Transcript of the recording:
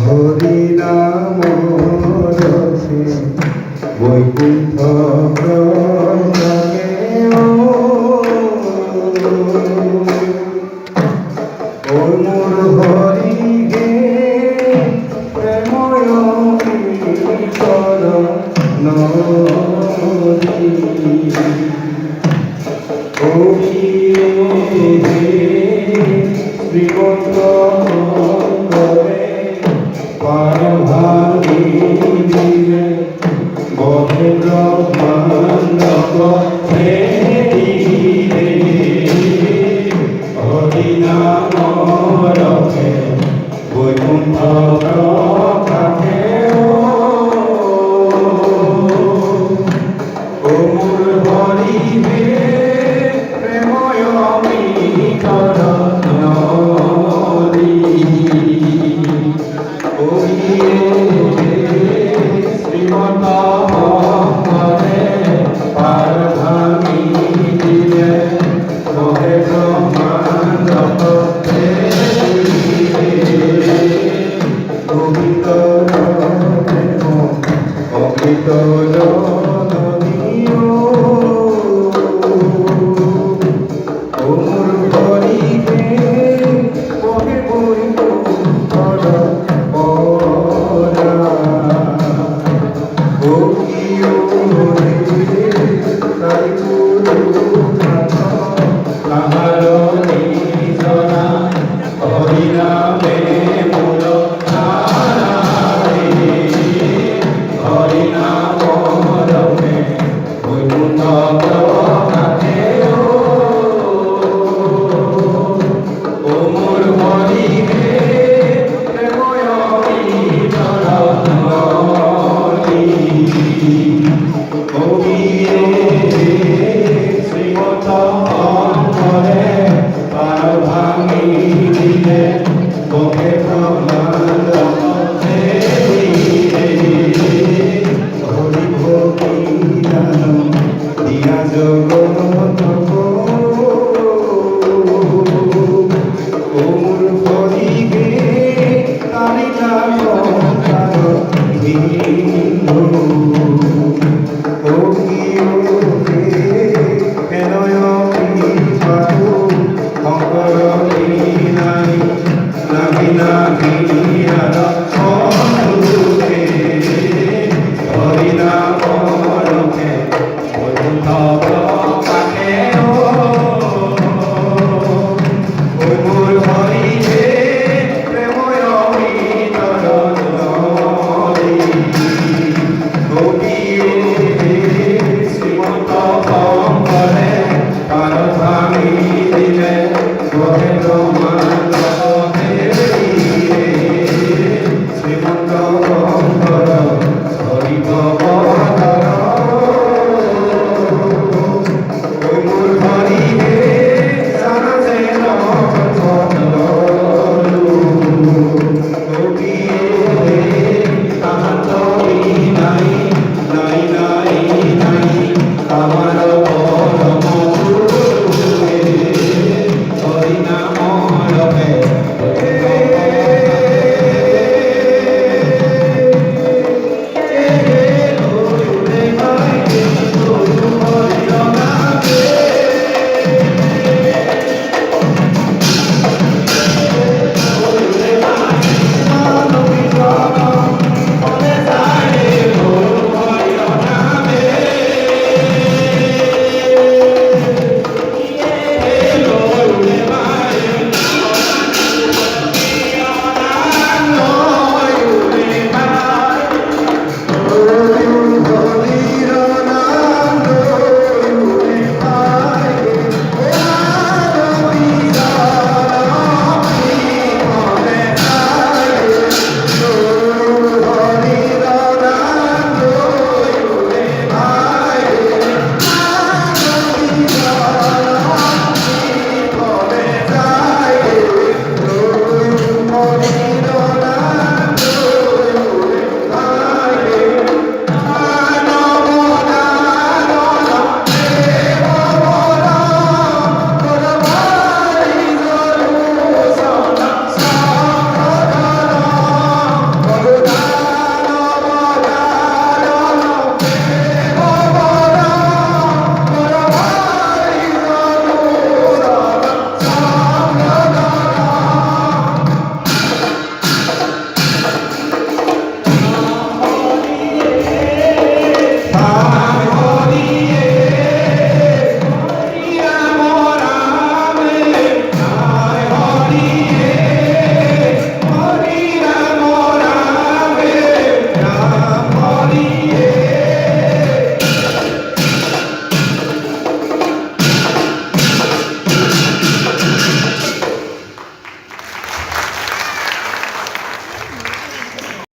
হরিনাম রসে বৈকুণ্ঠ প্রসঙ্গে ও মোর হরি গে প্রেময় কর নদী ও শ্রীমন্ত পারভাগী দিলে বধে ব্রহ্মাণ্ড পথে দিলে হরিনাম রখে বৈকুণ্ঠ প্রকাশে ও মোর হরি হে প্রেময় অমিতর নদী শ্রীমন্ত মহম্মদে পারভাগী দিলে বহে ব্রহ্মাণ্ড পথে গোবিন্দ প্রেম অমৃত নদী ও মোর হরি হে বহে বৈকুণ্ঠ শ্রীমন্ত মহম্মদে পারভাগী দিলে বহে ব্রহ্মাণ্ড পথে হরি ভক্তি দান দিয়া জগত ওর হরি গে তারি নাম Nagi nagi nagi